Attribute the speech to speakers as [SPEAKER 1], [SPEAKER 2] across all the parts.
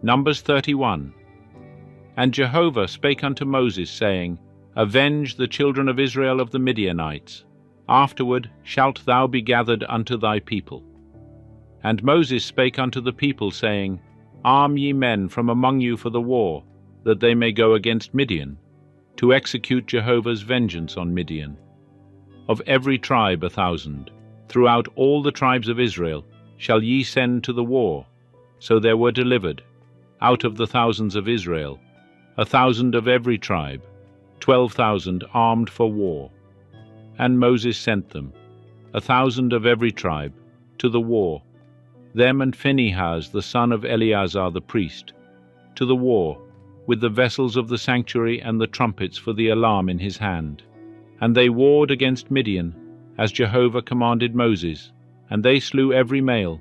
[SPEAKER 1] Numbers 31. And Jehovah spake unto Moses, saying, Avenge the children of Israel of the Midianites. Afterward shalt thou be gathered unto thy people. And Moses spake unto the people, saying, Arm ye men from among you for the war, that they may go against Midian, to execute Jehovah's vengeance on Midian. Of every tribe 1,000, throughout all the tribes of Israel, shall ye send to the war. So there were delivered, out of the thousands of Israel, 1,000 of every tribe, 12,000 armed for war. And Moses sent them, 1,000 of every tribe, to the war, them and Phinehas the son of Eleazar the priest, to the war, with the vessels of the sanctuary and the trumpets for the alarm in his hand. And they warred against Midian, as Jehovah commanded Moses, and they slew every male.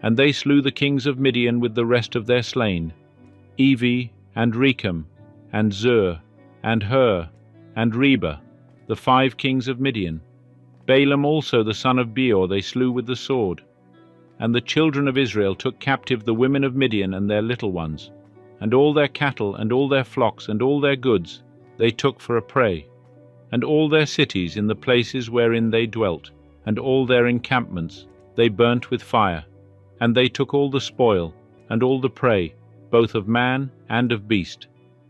[SPEAKER 1] And they slew the kings of Midian with the rest of their slain, Evi, and Rechem, and Zur, and Hur, and Reba, the 5 kings of Midian. Balaam also the son of Beor they slew with the sword. And the children of Israel took captive the women of Midian and their little ones, and all their cattle, and all their flocks, and all their goods they took for a prey, and all their cities in the places wherein they dwelt, and all their encampments they burnt with fire. And they took all the spoil, and all the prey, both of man and of beast.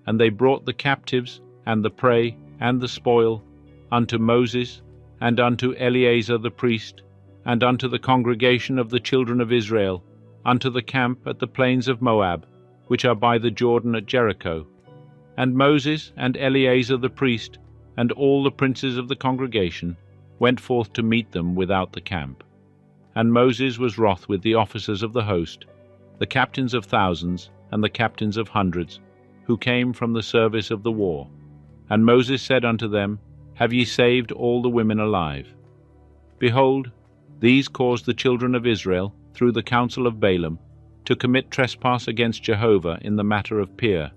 [SPEAKER 1] And they brought the captives, and the prey, and the spoil, unto Moses, and unto Eleazar the priest, and unto the congregation of the children of Israel, unto the camp at the plains of Moab, which are by the Jordan at Jericho. And Moses and Eleazar the priest, and all the princes of the congregation, went forth to meet them without the camp. And Moses was wroth with the officers of the host, the captains of thousands, and the captains of hundreds, who came from the service of the war. And Moses said unto them, Have ye saved all the women alive? Behold, these caused the children of Israel, through the counsel of Balaam, to commit trespass against Jehovah in the matter of Peor,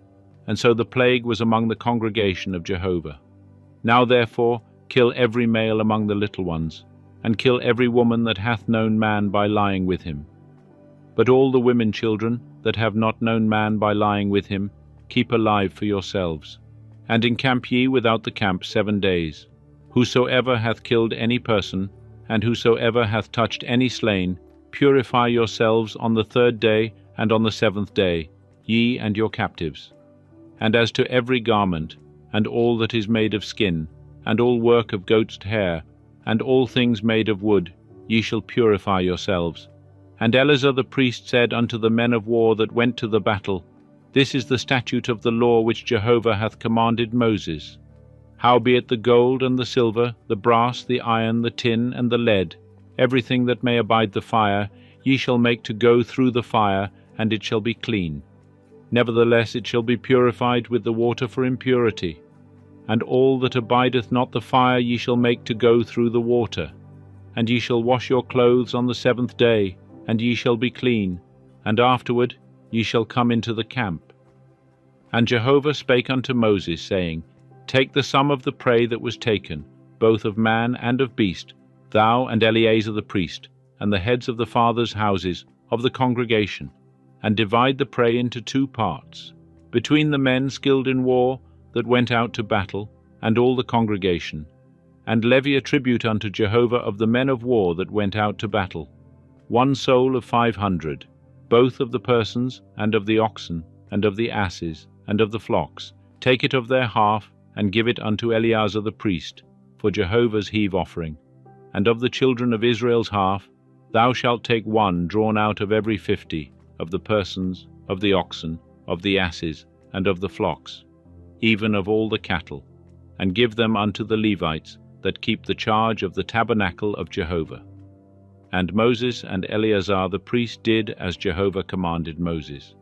[SPEAKER 1] and so the plague was among the congregation of Jehovah. Now therefore kill every male among the little ones, and kill every woman that hath known man by lying with him. But all the women children that have not known man by lying with him, keep alive for yourselves. And encamp ye without the camp 7 days. Whosoever hath killed any person, and whosoever hath touched any slain, purify yourselves on the 3rd day and on the 7th day, ye and your captives. And as to every garment, and all that is made of skin, and all work of goat's hair, and all things made of wood, ye shall purify yourselves. And Eleazar the priest said unto the men of war that went to the battle, This is the statute of the law which Jehovah hath commanded Moses. Howbeit the gold and the silver, the brass, the iron, the tin, and the lead, everything that may abide the fire, ye shall make to go through the fire, and it shall be clean. Nevertheless it shall be purified with the water for impurity. And all that abideth not the fire ye shall make to go through the water. And ye shall wash your clothes on the 7th day, and ye shall be clean, and afterward ye shall come into the camp. And Jehovah spake unto Moses, saying, Take the sum of the prey that was taken, both of man and of beast, thou and Eleazar the priest, and the heads of the fathers' houses of the congregation, and divide the prey into 2 parts, between the men skilled in war that went out to battle, and all the congregation, and levy a tribute unto Jehovah of the men of war that went out to battle, 1 soul of 500, both of the persons, and of the oxen, and of the asses, and of the flocks. Take it of their half, and give it unto Eleazar the priest, for Jehovah's heave offering. And of the children of Israel's half, thou shalt take 1 drawn out of every 50, of the persons, of the oxen, of the asses, and of the flocks, even of all the cattle, and give them unto the Levites that keep the charge of the tabernacle of Jehovah. And Moses and Eleazar the priest did as Jehovah commanded Moses.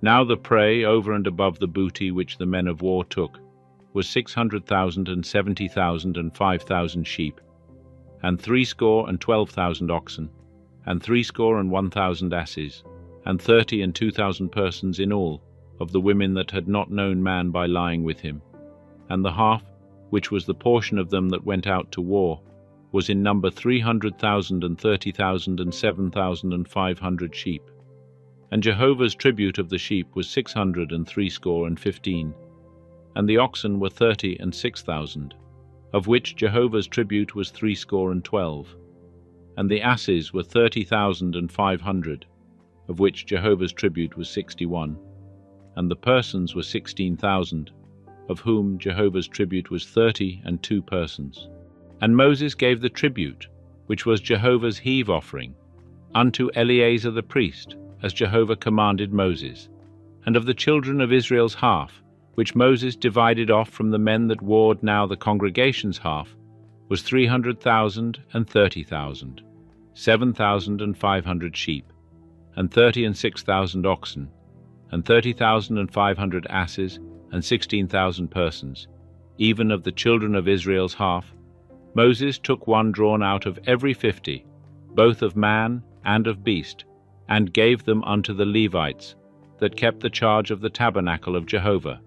[SPEAKER 1] Now the prey over and above the booty which the men of war took was 600,000 and 70,000 and 5,000 sheep, and 12,000 oxen, and 1,000 asses, and 30 and 2,000 persons in all, of the women that had not known man by lying with him. And the half, which was the portion of them that went out to war, was in number 300,000 and 30,000 and 7,500 sheep. And Jehovah's tribute of the sheep was 615, and the oxen were 36,000, of which Jehovah's tribute was 12, and the asses were 30,500, of which Jehovah's tribute was 61, and the persons were 16,000, of whom Jehovah's tribute was 32 persons. And Moses gave the tribute, which was Jehovah's heave offering, unto Eleazar the priest, as Jehovah commanded Moses, and of the children of Israel's half, which Moses divided off from the men that warred now the congregation's half, was 300,000 and 30,000, 7,500 sheep, and 36,000 oxen, and 30,500 asses, and 16,000 persons, even of the children of Israel's half. Moses took one drawn out of every 50, both of man and of beast, and gave them unto the Levites, that kept the charge of the tabernacle of Jehovah,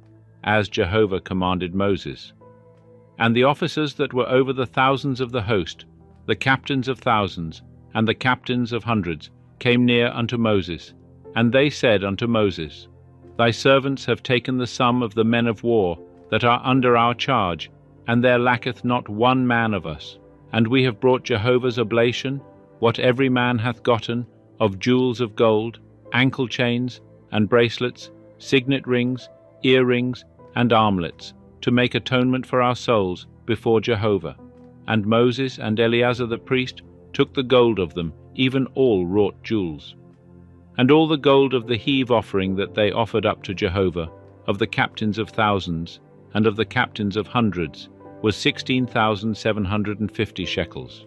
[SPEAKER 1] as Jehovah commanded Moses. And the officers that were over the thousands of the host, the captains of thousands, and the captains of hundreds, came near unto Moses, and they said unto Moses, Thy servants have taken the sum of the men of war that are under our charge, and there lacketh not one man of us. And we have brought Jehovah's oblation, what every man hath gotten, of jewels of gold, ankle chains, and bracelets, signet rings, earrings, and armlets, to make atonement for our souls before Jehovah. And Moses and Eleazar the priest took the gold of them, even all wrought jewels. And all the gold of the heave offering that they offered up to Jehovah, of the captains of thousands, and of the captains of hundreds, was 16,750 shekels.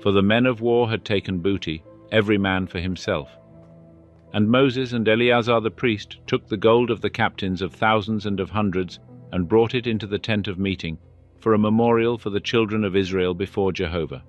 [SPEAKER 1] For the men of war had taken booty, every man for himself. And Moses and Eleazar the priest took the gold of the captains of thousands and of hundreds, and brought it into the tent of meeting, for a memorial for the children of Israel before Jehovah.